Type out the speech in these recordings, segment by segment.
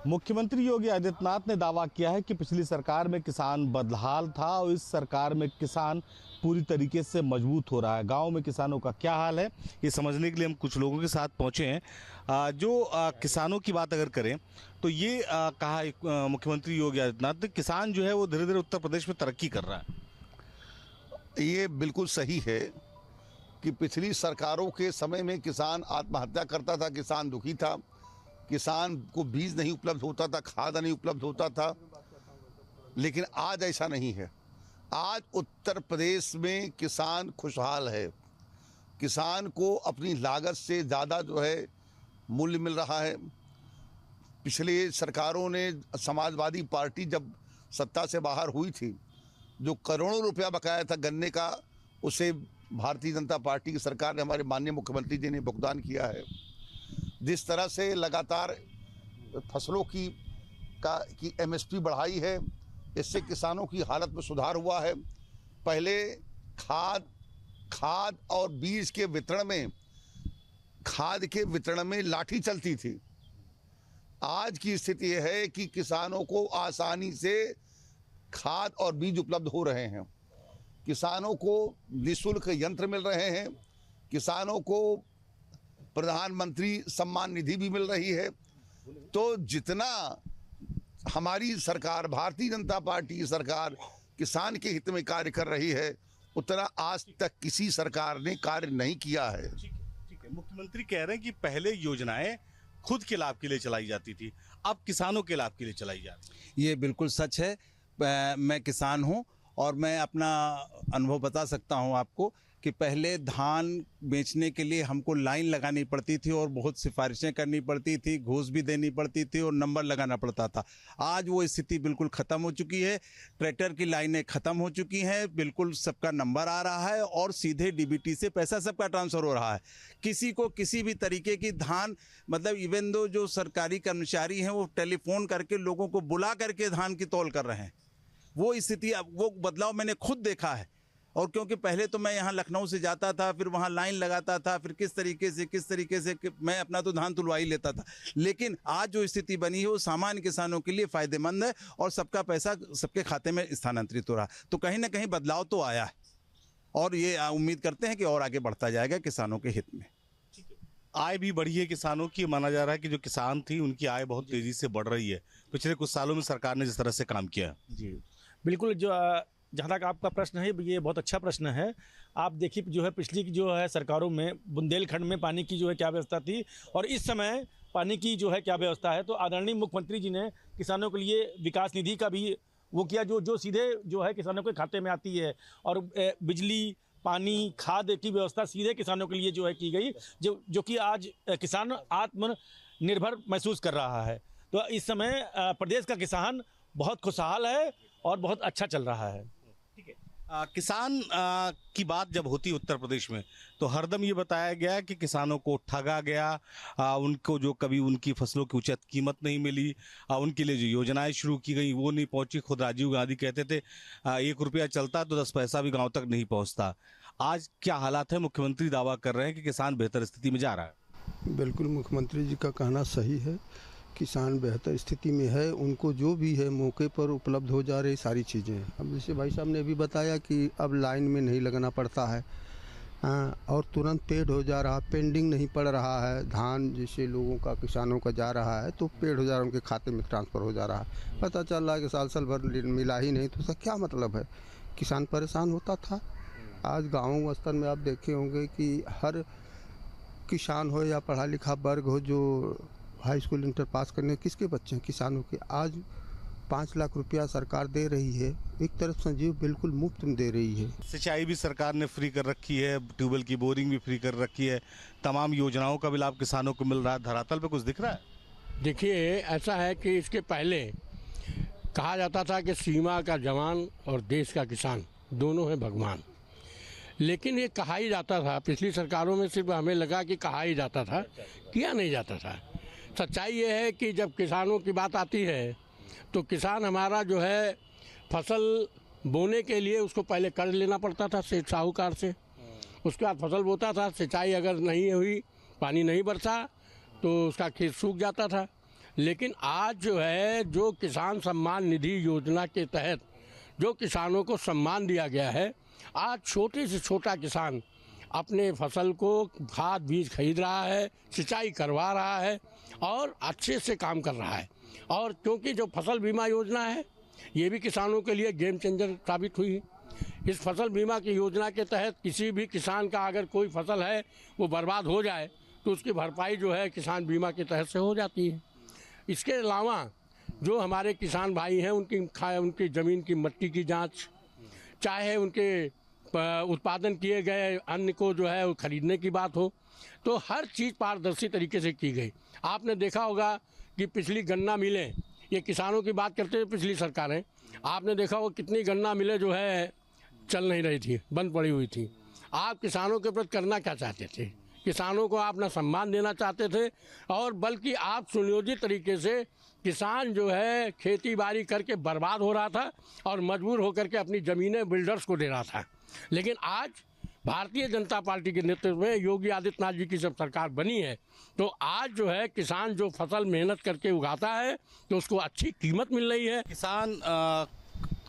मुख्यमंत्री योगी आदित्यनाथ ने दावा किया है कि पिछली सरकार में किसान बदहाल था और इस सरकार में किसान पूरी तरीके से मजबूत हो रहा है। गांव में किसानों का क्या हाल है, ये समझने के लिए हम कुछ लोगों के साथ पहुंचे हैं। किसानों की बात अगर करें तो ये कहा मुख्यमंत्री योगी आदित्यनाथ, किसान जो है वो धीरे धीरे उत्तर प्रदेश में तरक्की कर रहा है। ये बिल्कुल सही है कि पिछली सरकारों के समय में किसान आत्महत्या करता था, किसान दुखी था, किसान को बीज नहीं उपलब्ध होता था, खाद नहीं उपलब्ध होता था। लेकिन आज ऐसा नहीं है। आज उत्तर प्रदेश में किसान खुशहाल है। किसान को अपनी लागत से ज़्यादा जो है मूल्य मिल रहा है। पिछले सरकारों ने, समाजवादी पार्टी जब सत्ता से बाहर हुई थी, जो करोड़ों रुपया बकाया था गन्ने का, उसे भारतीय जनता पार्टी की सरकार ने, हमारे माननीय मुख्यमंत्री जी ने भुगतान किया है। जिस तरह से लगातार फसलों की एमएसपी बढ़ाई है, इससे किसानों की हालत में सुधार हुआ है। पहले खाद और बीज के वितरण में लाठी चलती थी। आज की स्थिति यह है कि किसानों को आसानी से खाद और बीज उपलब्ध हो रहे हैं, किसानों को निःशुल्क यंत्र मिल रहे हैं, किसानों को प्रधानमंत्री सम्मान निधि भी मिल रही है। तो जितना हमारी सरकार, भारतीय जनता पार्टी की सरकार किसान के हित में कार्य कर रही है, उतना आज तक किसी सरकार ने कार्य नहीं किया है। ठीक है। मुख्यमंत्री कह रहे हैं कि पहले योजनाएं खुद के लाभ के लिए चलाई जाती थी, अब किसानों के लाभ के लिए चलाई जा रही है। ये बिल्कुल सच है। मैं किसान हूँ और मैं अपना अनुभव बता सकता हूँ आपको कि पहले धान बेचने के लिए हमको लाइन लगानी पड़ती थी और बहुत सिफारिशें करनी पड़ती थी, घूस भी देनी पड़ती थी और नंबर लगाना पड़ता था। आज वो स्थिति बिल्कुल ख़त्म हो चुकी है। ट्रैक्टर की लाइनें ख़त्म हो चुकी हैं, बिल्कुल सबका नंबर आ रहा है और सीधे डीबीटी से पैसा सबका ट्रांसफ़र हो रहा है। किसी को किसी भी तरीके की धान, मतलब इवन दो जो सरकारी कर्मचारी हैं वो टेलीफोन करके लोगों को बुला करके धान की तौल कर रहे हैं। वो स्थिति, वो बदलाव मैंने खुद देखा है। और क्योंकि पहले तो मैं यहाँ लखनऊ से जाता था, फिर वहाँ लाइन लगाता था, फिर किस तरीके से मैं अपना तो धान तुलवा ही लेता था। लेकिन आज जो स्थिति बनी है वो सामान्य किसानों के लिए फ़ायदेमंद है और सबका पैसा सबके खाते में स्थानांतरित हो रहा है। तो कहीं ना कहीं बदलाव तो आया है और ये उम्मीद करते हैं कि और आगे बढ़ता जाएगा किसानों के हित में। आय भी बढ़ी है किसानों की। माना जा रहा है कि जो किसान थी उनकी आय बहुत तेज़ी से बढ़ रही है पिछले कुछ सालों में सरकार ने जिस तरह से काम किया। जी बिल्कुल। जहाँ तक आपका प्रश्न है, ये बहुत अच्छा प्रश्न है। आप देखिए जो है पिछली जो है सरकारों में बुंदेलखंड में पानी की जो है क्या व्यवस्था थी और इस समय पानी की जो है क्या व्यवस्था है। तो आदरणीय मुख्यमंत्री जी ने किसानों के लिए विकास निधि का भी वो किया, जो सीधे जो है किसानों के खाते में आती है, और बिजली, पानी, खाद की व्यवस्था सीधे किसानों के लिए जो है की गई, जो कि आज किसान आत्मनिर्भर महसूस कर रहा है। तो इस समय प्रदेश का किसान बहुत खुशहाल है और बहुत अच्छा चल रहा है। ठीक है। किसान की बात जब होती है उत्तर प्रदेश में तो हरदम ये बताया गया कि किसानों को ठगा गया, उनको जो कभी उनकी फसलों की उचित कीमत नहीं मिली, उनके लिए जो योजनाएं शुरू की गई वो नहीं पहुंची। खुद राजीव गांधी कहते थे 1 रुपया चलता तो 10 पैसा भी गांव तक नहीं पहुंचता। आज क्या हालात है? मुख्यमंत्री दावा कर रहे हैं कि किसान बेहतर स्थिति में जा रहा है। बिल्कुल, मुख्यमंत्री जी का कहना सही है। किसान बेहतर स्थिति में है, उनको जो भी है मौके पर उपलब्ध हो जा रही सारी चीज़ें। अब जैसे भाई साहब ने अभी बताया कि अब लाइन में नहीं लगना पड़ता है, और तुरंत पेड हो जा रहा, पेंडिंग नहीं पड़ रहा है। धान जैसे लोगों का, किसानों का जा रहा है तो पेड हो जा रहा है, उनके खाते में ट्रांसफ़र हो जा रहा है। पता चल रहा है कि साल भर मिला ही नहीं, तो उसका क्या मतलब है? किसान परेशान होता था। आज गाँव स्तर में आप देखे होंगे कि हर किसान हो या पढ़ा लिखा वर्ग हो, जो हाई स्कूल इंटर पास करने किसके बच्चे हैं? किसानों के। आज 5 लाख रुपया सरकार दे रही है, एक तरफ संजीव बिल्कुल मुफ्त में दे रही है। सिंचाई भी सरकार ने फ्री कर रखी है, ट्यूबवेल की बोरिंग भी फ्री कर रखी है, तमाम योजनाओं का भी लाभ किसानों को मिल रहा है। धरातल पे कुछ दिख रहा है? देखिए, ऐसा है कि इसके पहले कहा जाता था कि सीमा का जवान और देश का किसान दोनों हैं भगवान। लेकिन ये कहा ही जाता था, पिछली सरकारों में सिर्फ हमें लगा कि कहा ही जाता था, किया नहीं जाता था। सच्चाई ये है कि जब किसानों की बात आती है तो किसान हमारा जो है फसल बोने के लिए उसको पहले कर्ज लेना पड़ता था सेठ साहूकार से, उसके बाद फसल बोता था। सिंचाई अगर नहीं हुई, पानी नहीं बरसा तो उसका खेत सूख जाता था। लेकिन आज जो है, जो किसान सम्मान निधि योजना के तहत जो किसानों को सम्मान दिया गया है, आज छोटे से छोटा किसान अपने फसल को खाद बीज खरीद रहा है, सिंचाई करवा रहा है और अच्छे से काम कर रहा है। और क्योंकि जो फसल बीमा योजना है, ये भी किसानों के लिए गेम चेंजर साबित हुई है। इस फसल बीमा की योजना के तहत किसी भी किसान का अगर कोई फसल है वो बर्बाद हो जाए तो उसकी भरपाई जो है किसान बीमा के तहत से हो जाती है। इसके अलावा जो हमारे किसान भाई हैं, उनकी ज़मीन की मिट्टी की जांच, चाहे उनके उत्पादन किए गए अन्न को जो है वो खरीदने की बात हो, तो हर चीज़ पारदर्शी तरीके से की गई। आपने देखा होगा कि पिछली गन्ना मिलें, ये किसानों की बात करते हुए पिछली सरकारें, आपने देखा होगा कितनी गन्ना मिलें जो है चल नहीं रही थी, बंद पड़ी हुई थी। आप किसानों के प्रति करना क्या चाहते थे? किसानों को आप ना सम्मान देना चाहते थे और बल्कि आप सुनियोजित तरीके से किसान जो है खेती बाड़ी करके बर्बाद हो रहा था और मजबूर होकर के अपनी ज़मीनें बिल्डर्स को दे रहा था। लेकिन आज भारतीय जनता पार्टी के नेतृत्व में योगी आदित्यनाथ जी की जब सरकार बनी है, तो आज जो है किसान जो फसल मेहनत करके उगाता है तो उसको अच्छी कीमत मिल रही है। किसान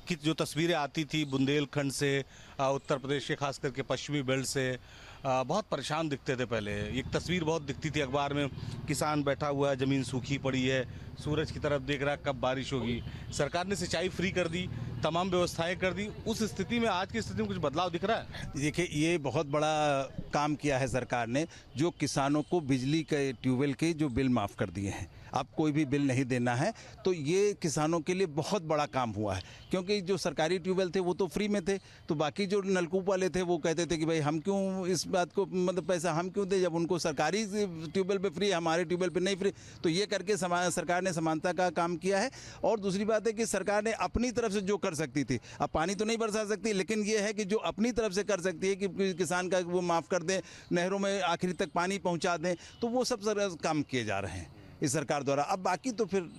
की जो तस्वीरें आती थी बुंदेलखंड से, उत्तर प्रदेश के खास करके पश्चिमी बेल्ट से, बहुत परेशान दिखते थे। पहले एक तस्वीर बहुत दिखती थी अखबार में, किसान बैठा हुआ है, ज़मीन सूखी पड़ी है, सूरज की तरफ देख रहा है कब बारिश होगी। सरकार ने सिंचाई फ्री कर दी, तमाम व्यवस्थाएं कर दी। उस स्थिति में आज की स्थिति में कुछ बदलाव दिख रहा है? देखिए, ये बहुत बड़ा काम किया है सरकार ने, जो किसानों को बिजली के ट्यूबवेल के जो बिल माफ़ कर दिए हैं। अब कोई भी बिल नहीं देना है, तो ये किसानों के लिए बहुत बड़ा काम हुआ है। क्योंकि जो सरकारी ट्यूबवेल थे वो तो फ्री में थे, तो बाकी जो नलकूप वाले थे वो कहते थे कि भाई हम क्यों इस बात को, मतलब पैसा हम क्यों दें, जब उनको सरकारी ट्यूबवेल पे फ्री, हमारे ट्यूबवेल पे नहीं फ्री। तो ये करके सरकार ने समानता का काम किया है। और दूसरी बात है कि सरकार ने अपनी तरफ से जो कर सकती थी, अब पानी तो नहीं बरसा सकती, लेकिन ये है कि जो अपनी तरफ से कर सकती है कि किसान का वो माफ़ कर दें, नहरों में आखिरी तक पानी पहुँचा दें, तो वो सब काम किए जा रहे हैं इस सरकार द्वारा। अब बाकी तो फिर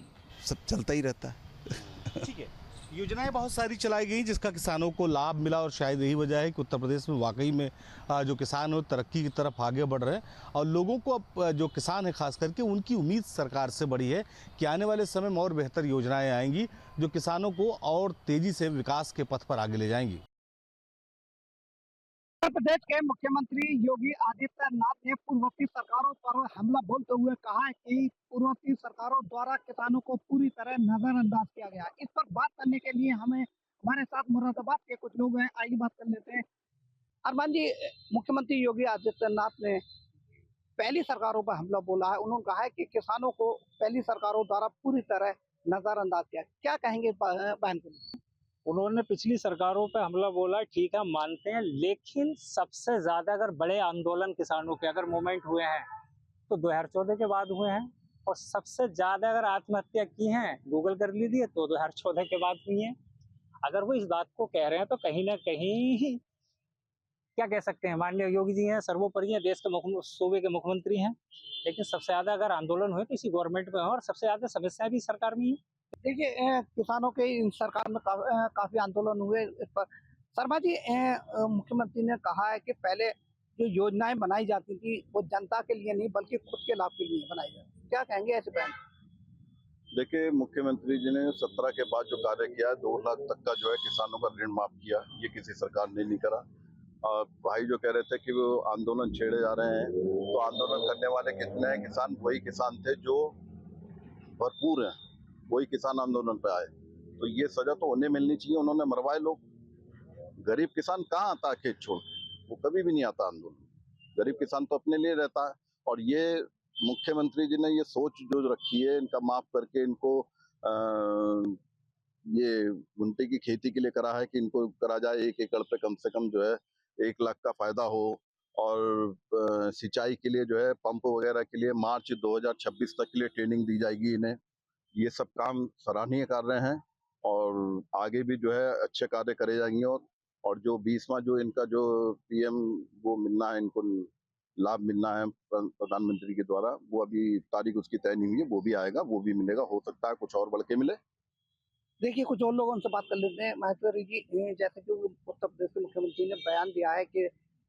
सब चलता ही रहता है। ठीक है, योजनाएं बहुत सारी चलाई गई जिसका किसानों को लाभ मिला, और शायद यही वजह है कि उत्तर प्रदेश में वाकई में जो किसान है तरक्की की तरफ आगे बढ़ रहे हैं। और लोगों को अब जो किसान है खास करके उनकी उम्मीद सरकार से बड़ी है कि आने वाले समय में और बेहतर योजनाएं आएंगी जो किसानों को और तेजी से विकास के पथ पर आगे ले जाएंगी। उत्तर प्रदेश के मुख्यमंत्री योगी आदित्यनाथ ने पूर्ववर्ती सरकारों पर हमला बोलते हुए कहा है कि पूर्ववर्ती सरकारों द्वारा किसानों को पूरी तरह नजरअंदाज किया गया। इस पर बात करने के लिए हमारे साथ मुरादाबाद के कुछ लोग हैं, आइए बात कर लेते हैं। अरमान जी, मुख्यमंत्री योगी आदित्यनाथ ने पहली सरकारों पर हमला बोला है। उन्होंने कहा है कि किसानों को पहली सरकारों द्वारा पूरी तरह नजरअंदाज किया। क्या कहेंगे बहन को? उन्होंने पिछली सरकारों पे हमला बोला, ठीक है, मानते हैं, लेकिन सबसे ज्यादा अगर बड़े आंदोलन किसानों के अगर मूवमेंट हुए हैं तो 2014 के बाद हुए हैं, और सबसे ज्यादा अगर आत्महत्या की हैं, गूगल कर लीजिए, तो 2014 के बाद हुई हैं। अगर वो इस बात को कह रहे हैं तो कहीं ना कहीं क्या कह सकते हैं, माननीय योगी जी हैं, सर्वोपरि हैं, देश के सूबे के मुख्यमंत्री हैं, लेकिन सबसे ज्यादा अगर आंदोलन हुए तो इसी गवर्नमेंट में हो, और सबसे ज्यादा समस्याएं भी सरकार में ही। देखिए, किसानों के इन सरकार में काफी आंदोलन हुए इस पर। शर्मा जी, मुख्यमंत्री ने कहा है कि पहले जो योजनाएं बनाई जाती थी वो जनता के लिए नहीं बल्कि खुद के लाभ के लिए बनाई जाती। क्या कहेंगे ऐसे बयान? देखिए, मुख्यमंत्री जी ने 17 के बाद जो कार्य किया, 2 लाख तक का जो है किसानों का ऋण माफ किया, ये किसी सरकार ने नहीं करा। और भाई जो कह रहे थे कि वो आंदोलन छेड़े जा रहे हैं, तो आंदोलन करने वाले कितने हैं? किसान वही किसान थे जो भरपूर हैं, वही किसान आंदोलन पे आए। तो ये सजा तो उन्हें मिलनी चाहिए, उन्होंने मरवाए लोग। गरीब किसान कहाँ आता है खेत छोड़ के? वो कभी भी नहीं आता आंदोलन। गरीब किसान तो अपने लिए रहता है। और ये मुख्यमंत्री जी ने ये सोच जो रखी है, इनका माफ करके इनको ये घुंटे की खेती के लिए करा है कि इनको करा जाए 1 एकड़ पे कम से कम जो है 1 लाख का फायदा हो। और सिंचाई के लिए जो है पंप वगैरह के लिए मार्च 2026 तक के लिए ट्रेनिंग दी जाएगी इन्हें। ये सब काम सराहनीय कार्य हैं और आगे भी जो है अच्छे कार्य करे जाएंगे। और जो 20वां जो इनका जो पीएम वो मिलना है, इनको लाभ मिलना है प्रधानमंत्री के द्वारा, वो अभी तारीख उसकी तय नहीं हुई है, वो भी आएगा, वो भी मिलेगा। हो सकता है कुछ और बढ़ के मिले। देखिए, कुछ और लोगों से बात कर लेते हैं। महेश्वरी जी, जैसे कि उत्तर प्रदेश के मुख्यमंत्री ने बयान दिया है कि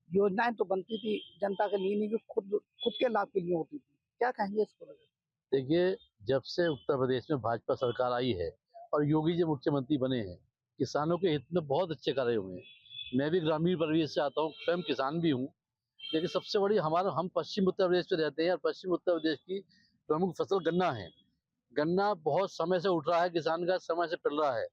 योजनाएं तो बनती थी जनता के लिए नहीं, खुद के लाभ के लिए होती थी। क्या कहेंगे इस पर? देखिए, जब से उत्तर प्रदेश में भाजपा सरकार आई है और योगी जी मुख्यमंत्री बने हैं, किसानों के हित में बहुत अच्छे कार्य हुए हैं। मैं भी ग्रामीण परिवेश से आता हूँ, स्वयं किसान भी हूँ। लेकिन सबसे बड़ी हम पश्चिम उत्तर प्रदेश में रहते हैं और पश्चिम उत्तर प्रदेश की प्रमुख फसल गन्ना है। गन्ना बहुत समय से उठ रहा है, किसान का समय से पिल रहा है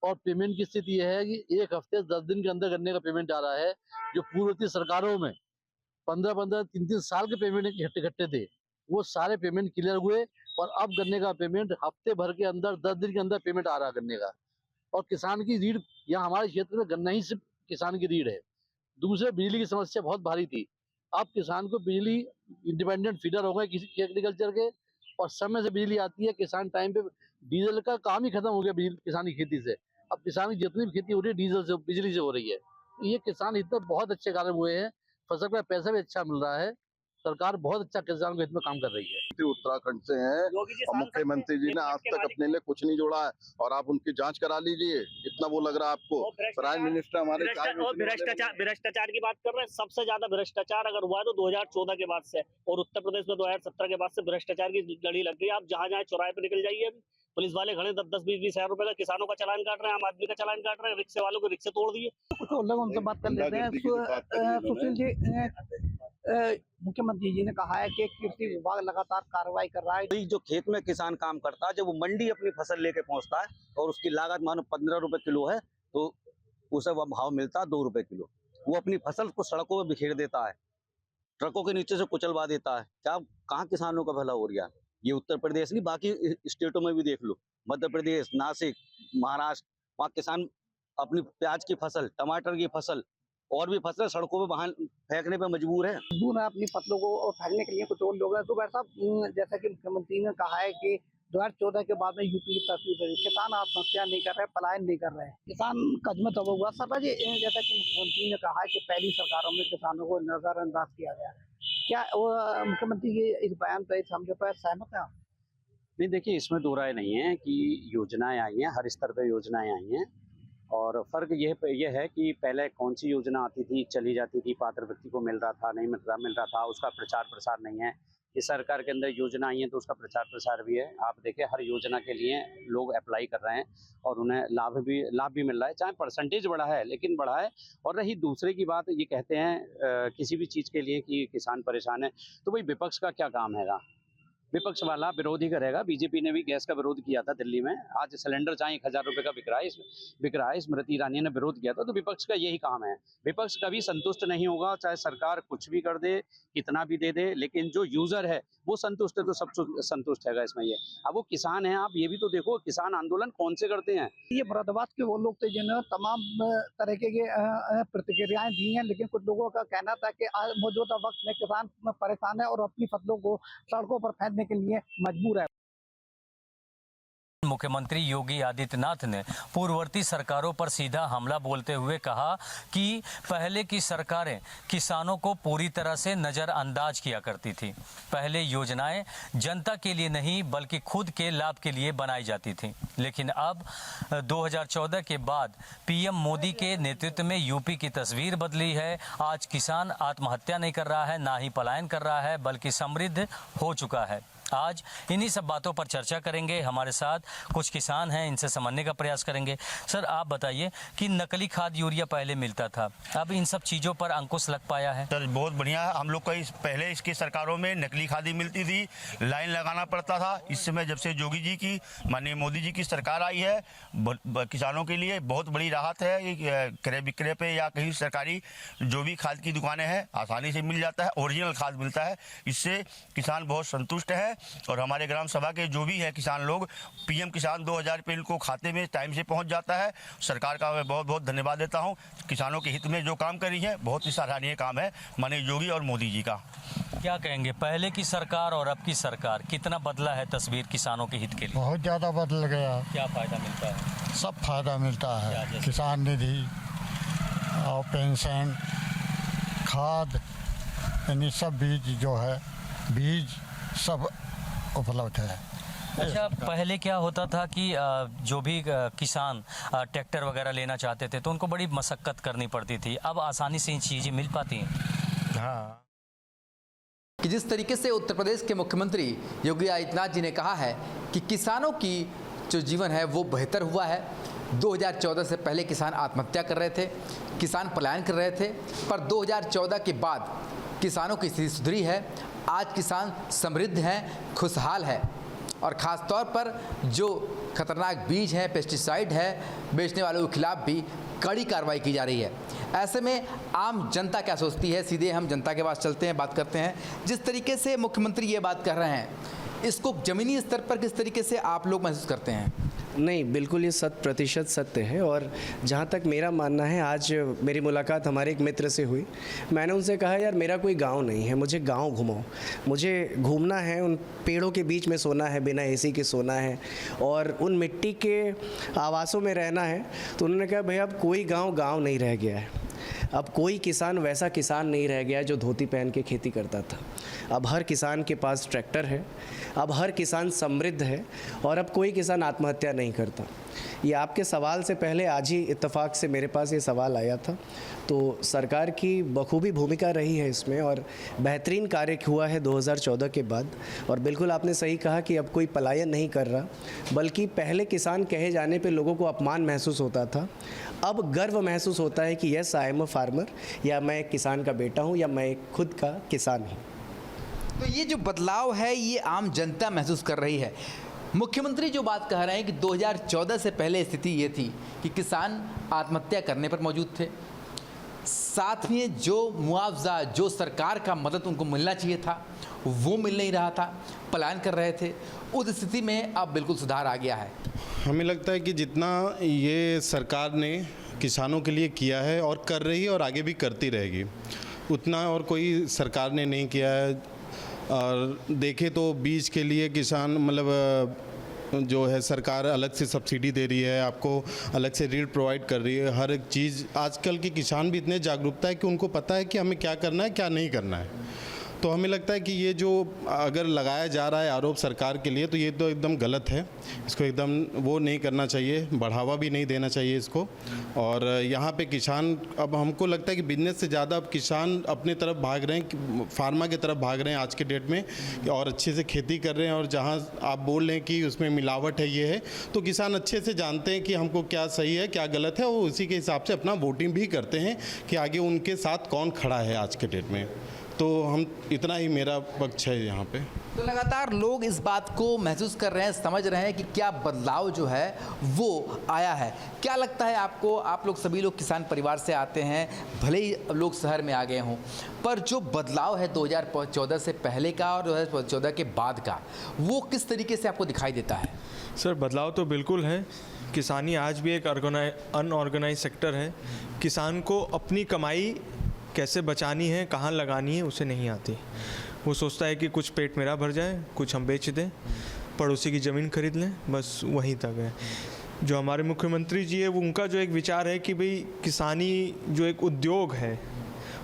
और पेमेंट की स्थिति यह है कि 1 हफ्ते 10 दिन के अंदर गन्ने का पेमेंट आ रहा है। जो पूर्ववर्ती सरकारों में 15-15, 3-3 साल के पेमेंट इकट्ठे थे, वो सारे पेमेंट क्लियर हुए और अब गन्ने का पेमेंट हफ्ते भर के अंदर 10 दिन के अंदर पेमेंट आ रहा है गन्ने का। और किसान की रीढ़ यहाँ हमारे क्षेत्र में गन्ना ही सिर्फ किसान की रीढ़ है। दूसरे बिजली की समस्या बहुत भारी थी, अब किसान को बिजली इंडिपेंडेंट फीडर हो गए किसी एग्रीकल्चर के और समय से बिजली आती है। किसान टाइम पे, डीजल का काम ही खत्म हो गया किसान की खेती से। अब किसान की जितनी भी खेती हो रही है डीजल से, बिजली से हो रही है। ये किसान हित में बहुत अच्छे कार्य हुए हैं, फसल का पैसा भी अच्छा मिल रहा है। सरकार बहुत अच्छा किसान के हित में काम कर रही है। उत्तराखंड से हैं और मुख्यमंत्री जी ने आज तक अपने लिए कुछ नहीं जोड़ा है और आप उनकी जांच करा लीजिए, कितना वो लग रहा है आपको। प्राइम मिनिस्टर हमारे भ्रष्टाचार की बात कर रहे हैं। सबसे ज्यादा भ्रष्टाचार अगर हुआ है तो 2014 के बाद से, और उत्तर प्रदेश में 2017 के बाद से भ्रष्टाचार की लड़ी लग गई। आप जहाँ जहाँ चौराहे पे निकल जाइए, पुलिस वाले खड़े 10-10, 20-20 हजार रुपए का किसानों का चालान काट रहे हैं, आम आदमी का चालान काट रहे हैं, रिक्शे वालों के रिक्शे तोड़ दिए। कुछ और लोग उनसे बात कर लेते हैं। सुशील जी, मुख्यमंत्री जी ने कहा है कि कृषि विभाग लगातार कार्रवाई कर रहा है। जो खेत में किसान काम करता है, जब वो मंडी अपनी फसल लेके पहुंचता है और उसकी लागत मानो 15 रुपए किलो है, तो उसे वह भाव मिलता है 2 रुपए किलो। वो अपनी फसल को सड़कों पर बिखेर देता है, ट्रकों के नीचे से कुचलवा देता है। क्या कहाँ किसानों का भला हो रहा है? ये उत्तर प्रदेश नहीं, बाकी स्टेटों में भी देख लो, मध्य प्रदेश, नासिक, महाराष्ट्र, वहाँ किसान अपनी प्याज की फसल, टमाटर की फसल और भी फसलें सड़कों पे वाहन फेंकने पे मजबूर है। अपनी फसलों को फेंकने के लिए कुछ और लोग हैं। तो वैसा जैसा कि मुख्यमंत्री ने कहा है कि 2014 के बाद में यूपी की तरफ किसान आत्महत्या नहीं कर रहे, पलायन नहीं कर रहे हैं, किसान कदम तब हुआ। सरदार जी, जैसा कि मुख्यमंत्री ने कहा है कि पहली सरकारों में किसानों को नजरअंदाज किया गया, क्या मुख्यमंत्री के इस बयान पर समझे पर सहमत है? नहीं, देखिए, इसमें दो राय नहीं है कि योजनाएं आई हैं, हर स्तर पे योजनाएं आई हैं और फ़र्क यह है कि पहले कौन सी योजना आती थी, चली जाती थी, पात्र व्यक्ति को मिल रहा था, नहीं मिल रहा था, उसका प्रचार प्रसार नहीं है। इस सरकार के अंदर योजना आई है तो उसका प्रचार प्रसार भी है। आप देखिए, हर योजना के लिए लोग अप्लाई कर रहे हैं और उन्हें लाभ भी मिल रहा है, चाहे परसेंटेज बढ़ा है लेकिन बढ़ा है। और रही दूसरे की बात, ये कहते हैं किसी भी चीज़ के लिए कि किसान परेशान है, तो भाई विपक्ष का क्या काम हैगा? विपक्ष वाला विरोध ही करेगा। बीजेपी ने भी गैस का विरोध किया था दिल्ली में, आज सिलेंडर चाहे 1000 रुपए का बिक रहा है, स्मृति ईरानी ने विरोध किया था। तो विपक्ष का यही काम है, विपक्ष कभी संतुष्ट नहीं होगा, चाहे सरकार कुछ भी कर दे, कितना भी दे दे, लेकिन जो यूजर है वो संतुष्ट है तो सब संतुष्ट है इसमें। ये अब वो किसान है, आप ये भी तो देखो, किसान आंदोलन कौन से करते हैं? ये मुरादाबाद के वो लोग थे जिन्होंने तमाम तरीके के प्रतिक्रियाएं दी हैं, लेकिन कुछ लोगों का कहना था कि मौजूदा वक्त में किसान परेशान है और अपनी फसलों को सड़कों पर फेंकने के लिए मजबूर है। मुख्यमंत्री योगी आदित्यनाथ ने पूर्ववर्ती सरकारों पर सीधा हमला बोलते हुए कहा कि पहले की सरकारें किसानों को पूरी तरह से नज़रअंदाज किया करती थी। पहले योजनाएं जनता के लिए नहीं बल्कि खुद के लाभ के लिए बनाई जाती थी, लेकिन अब 2014 के बाद पीएम मोदी के नेतृत्व में यूपी की तस्वीर बदली है। आज किसान आत्महत्या नहीं कर रहा है, ना ही पलायन कर रहा है, बल्कि समृद्ध हो चुका है। आज इन्हीं सब बातों पर चर्चा करेंगे। हमारे साथ कुछ किसान हैं, इनसे समझने का प्रयास करेंगे। सर, आप बताइए कि नकली खाद यूरिया पहले मिलता था, अब इन सब चीज़ों पर अंकुश लग पाया है? सर, बहुत बढ़िया। हम लोग को पहले इसकी सरकारों में नकली खाद ही मिलती थी, लाइन लगाना पड़ता था। इस समय जब से योगी जी की, माननीय मोदी जी की सरकार आई है, किसानों के लिए बहुत बड़ी राहत है। क्रय विक्रय पे या कहीं सरकारी जो भी खाद की दुकानें हैं, आसानी से मिल जाता है, ओरिजिनल खाद मिलता है। इससे किसान बहुत संतुष्ट है और हमारे ग्राम सभा के जो भी है किसान लोग, पीएम किसान 2000 रुपये इनको खाते में टाइम से पहुंच जाता है। सरकार का मैं बहुत बहुत धन्यवाद देता हूं। किसानों के हित में जो काम कर रही है, बहुत ही सराहनीय काम है माननीय योगी और मोदी जी का। क्या कहेंगे, पहले की सरकार और अब की सरकार कितना बदला है तस्वीर किसानों के हित के लिए? बहुत ज़्यादा बदल गया। क्या फ़ायदा मिलता है? सब फायदा मिलता है, किसान निधि और पेंशन, खाद, यानी सब बीज जो है, बीज सब उपलब्ध है। अच्छा, पहले क्या होता था कि जो भी किसान ट्रैक्टर वगैरह लेना चाहते थे तो उनको बड़ी मशक्कत करनी पड़ती थी, अब आसानी से इन चीज़ें मिल पाती हैं? हाँ। कि जिस तरीके से उत्तर प्रदेश के मुख्यमंत्री योगी आदित्यनाथ जी ने कहा है कि किसानों की जो जीवन है वो बेहतर हुआ है। 2014 से पहले किसान आत्महत्या कर रहे थे, किसान पलायन कर रहे थे, पर 2014 के बाद किसानों की स्थिति सुधरी है। आज किसान समृद्ध हैं, खुशहाल है और ख़ास तौर पर जो खतरनाक बीज है, पेस्टिसाइड है, बेचने वालों के खिलाफ भी कड़ी कार्रवाई की जा रही है। ऐसे में आम जनता क्या सोचती है, सीधे हम जनता के पास चलते हैं, बात करते हैं। जिस तरीके से मुख्यमंत्री ये बात कर रहे हैं, इसको ज़मीनी स्तर पर किस तरीके से आप लोग महसूस करते हैं? नहीं, बिल्कुल ये 100% सत्य है। और जहाँ तक मेरा मानना है, आज मेरी मुलाकात हमारे एक मित्र से हुई। मैंने उनसे कहा, यार मेरा कोई गांव नहीं है, मुझे गांव घुमाओ, मुझे घूमना है, उन पेड़ों के बीच में सोना है, बिना एसी के सोना है और उन मिट्टी के आवासों में रहना है। तो उन्होंने कहा, भैया अब कोई गाँव नहीं रह गया है, अब कोई किसान वैसा किसान नहीं रह गया जो धोती पहन के खेती करता था। अब हर किसान के पास ट्रैक्टर है, अब हर किसान समृद्ध है और अब कोई किसान आत्महत्या नहीं करता। ये आपके सवाल से पहले आज ही इत्तेफाक से मेरे पास ये सवाल आया था। तो सरकार की बखूबी भूमिका रही है इसमें और बेहतरीन कार्य हुआ है 2014 के बाद। और बिल्कुल आपने सही कहा कि अब कोई पलायन नहीं कर रहा, बल्कि पहले किसान कहे जाने पे लोगों को अपमान महसूस होता था, अब गर्व महसूस होता है कि yes I am a farmer, या मैं एक किसान का बेटा हूँ, या मैं खुद का किसान हूँ। तो ये जो बदलाव है ये आम जनता महसूस कर रही है। मुख्यमंत्री जो बात कह रहे हैं कि 2014 से पहले स्थिति ये थी कि किसान आत्महत्या करने पर मौजूद थे, साथ में जो मुआवजा, जो सरकार का मदद उनको मिलना चाहिए था वो मिल नहीं रहा था, पलायन कर रहे थे। उस स्थिति में अब बिल्कुल सुधार आ गया है। हमें लगता है कि जितना ये सरकार ने किसानों के लिए किया है और कर रही है और आगे भी करती रहेगी, उतना और कोई सरकार ने नहीं किया है। और देखें तो बीज के लिए किसान मतलब जो है सरकार अलग से सब्सिडी दे रही है, आपको अलग से ऋण प्रोवाइड कर रही है। हर एक चीज़ आजकल के किसान भी इतने जागरूकता है कि उनको पता है कि हमें क्या करना है, क्या नहीं करना है। तो हमें लगता है कि ये जो अगर लगाया जा रहा है आरोप सरकार के लिए, तो ये तो एकदम गलत है। इसको एकदम वो नहीं करना चाहिए, बढ़ावा भी नहीं देना चाहिए इसको। और यहाँ पे किसान, अब हमको लगता है कि बिजनेस से ज़्यादा अब किसान अपने तरफ भाग रहे हैं, फार्मा की तरफ भाग रहे हैं आज के डेट में, और अच्छे से खेती कर रहे हैं। और जहाँ आप बोल रहे हैं कि उसमें मिलावट है, ये है, तो किसान अच्छे से जानते हैं कि हमको क्या सही है क्या गलत है, वो उसी के हिसाब से अपना वोटिंग भी करते हैं कि आगे उनके साथ कौन खड़ा है आज के डेट में। तो हम इतना ही मेरा पक्ष है यहाँ पे। तो लगातार लोग इस बात को महसूस कर रहे हैं, समझ रहे हैं कि क्या बदलाव जो है वो आया है। क्या लगता है आपको? आप लोग सभी लोग किसान परिवार से आते हैं, भले ही लोग शहर में आ गए हों, पर जो बदलाव है 2014 से पहले का और 2014 के बाद का, वो किस तरीके से आपको दिखाई देता है? सर, बदलाव तो बिल्कुल है। किसानी आज भी एक अनऑर्गेनाइज सेक्टर है। किसान को अपनी कमाई कैसे बचानी है, कहाँ लगानी है, उसे नहीं आती। वो सोचता है कि कुछ पेट मेरा भर जाए, कुछ हम बेच दें, पड़ोसी की ज़मीन खरीद लें, बस वहीं तक है। जो हमारे मुख्यमंत्री जी है, वो उनका जो एक विचार है कि भाई किसानी जो एक उद्योग है,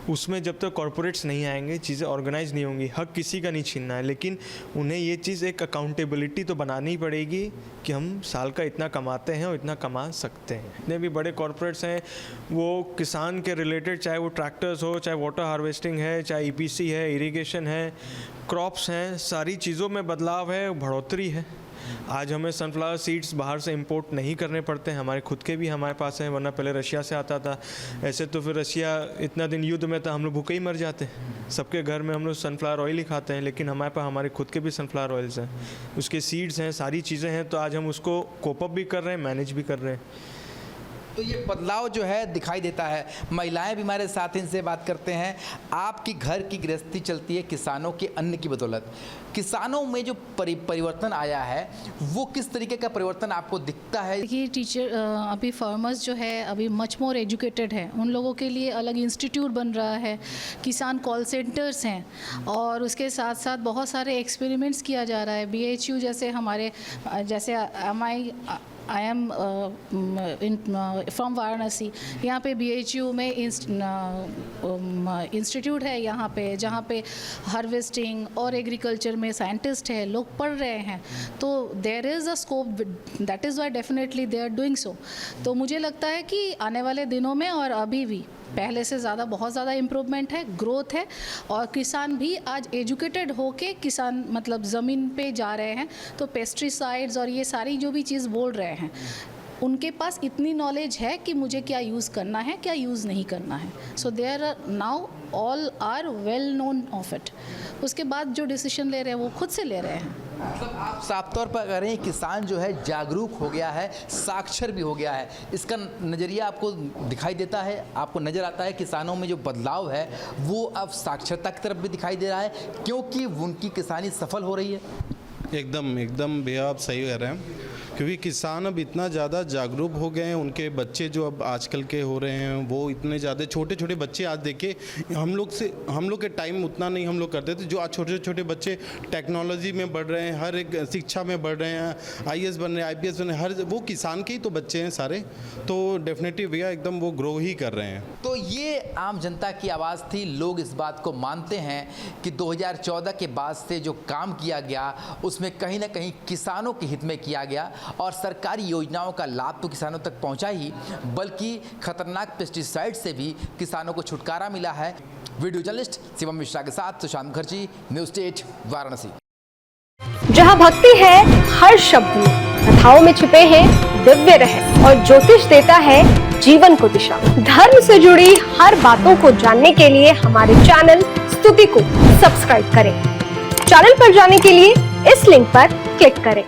उसमें जब तक कॉरपोरेट्स नहीं आएंगे, चीज़ें ऑर्गेनाइज नहीं होंगी। हक किसी का नहीं छीनना है, लेकिन उन्हें ये चीज़ एक अकाउंटेबिलिटी तो बनानी पड़ेगी कि हम साल का इतना कमाते हैं और इतना कमा सकते हैं। जितने भी बड़े कॉरपोरेट्स हैं वो किसान के रिलेटेड, चाहे वो ट्रैक्टर्स हो, चाहे वाटर हार्वेस्टिंग है, चाहे EPC है, इरिगेशन है, क्रॉप्स हैं, सारी चीज़ों में बदलाव है, बढ़ोतरी है। आज हमें सनफ्लावर सीड्स बाहर से इंपोर्ट नहीं करने पड़ते हैं, हमारे खुद के भी हमारे पास हैं, वरना पहले रशिया से आता था। ऐसे तो फिर रशिया इतना दिन युद्ध में था, हम लोग भूखे ही मर जाते। सबके घर में हम लोग सनफ्लावर ऑयल ही खाते हैं, लेकिन हमारे पास हमारे खुद के भी सनफ्लावर ऑयल्स हैं, उसके सीड्स हैं, सारी चीज़ें हैं। तो आज हम उसको कोप अप भी कर रहे हैं, मैनेज भी कर रहे हैं। तो ये बदलाव जो है दिखाई देता है। महिलाएं भी हमारे साथ, इनसे बात करते हैं। आपकी घर की गृहस्थी चलती है किसानों के अन्न की बदौलत। किसानों में जो परिवर्तन आया है, वो किस तरीके का परिवर्तन आपको दिखता है? देखिए टीचर, अभी फार्मर्स जो है अभी मच मोर एजुकेटेड है, उन लोगों के लिए अलग इंस्टीट्यूट बन रहा है, किसान कॉल सेंटर्स हैं, और उसके साथ साथ बहुत सारे एक्सपेरिमेंट्स किया जा रहा है। BHU जैसे हमारे, जैसे आई एम फ्रॉम वाराणसी, यहाँ पे BHU में इंस्टीट्यूट है यहाँ पे, जहाँ पे हार्वेस्टिंग और एग्रीकल्चर में साइंटिस्ट है, लोग पढ़ रहे हैं। तो there is a scope, that is why definitely they are doing so. तो मुझे लगता है कि आने वाले दिनों में और अभी भी पहले से ज़्यादा बहुत ज़्यादा इम्प्रूवमेंट है, ग्रोथ है। और किसान भी आज एजुकेटेड होके किसान मतलब ज़मीन पे जा रहे हैं, तो पेस्टिसाइड्स और ये सारी जो भी चीज़ बोल रहे हैं, उनके पास इतनी नॉलेज है कि मुझे क्या यूज़ करना है, क्या यूज़ नहीं करना है। So there now all are well known of it. उसके बाद जो डिसीजन ले रहे हैं वो खुद से ले रहे हैं। मतलब आप साफ तौर पर कह रहे हैं किसान जो है जागरूक हो गया है, साक्षर भी हो गया है। इसका नज़रिया आपको दिखाई देता है, आपको नज़र आता है किसानों में जो बदलाव है वो अब साक्षरता की तरफ भी दिखाई दे रहा है, क्योंकि उनकी किसानी सफल हो रही है। एकदम भैया आप सही कह रहे हैं, क्योंकि किसान अब इतना ज़्यादा जागरूक हो गए हैं। उनके बच्चे जो अब आजकल के हो रहे हैं वो इतने ज़्यादा छोटे छोटे बच्चे, आज देखिए हम लोग के टाइम उतना नहीं हम लोग करते थे, जो आज छोटे छोटे बच्चे टेक्नोलॉजी में बढ़ रहे हैं, हर एक शिक्षा में बढ़ रहे हैं, IAS बन रहे हैं, IPS बन रहे हैं, हर वो किसान के ही तो बच्चे हैं सारे। तो डेफिनेटली भैया एकदम वो ग्रो ही कर रहे हैं। तो ये आम जनता की आवाज़ थी। लोग इस बात को मानते हैं कि 2014 के बाद से जो काम किया गया उसमें कहीं ना कहीं किसानों के हित में किया गया, और सरकारी योजनाओं का लाभ तो किसानों तक पहुंचा ही, बल्कि खतरनाक पेस्टिसाइड से भी किसानों को छुटकारा मिला है। वीडियो जर्नलिस्ट शिवम मिश्रा के साथ सुशांत मुखर्जी, न्यूज़ 8 वाराणसी। जहां भक्ति है हर शब्द में, कथाओं में छिपे हैं दिव्य रहस्य, और ज्योतिष देता है जीवन को दिशा। धर्म से जुड़ी हर बातों को जानने के लिए हमारे चैनल स्तुति को सब्सक्राइब करें। चैनल पर जाने के लिए इस लिंक पर क्लिक करें।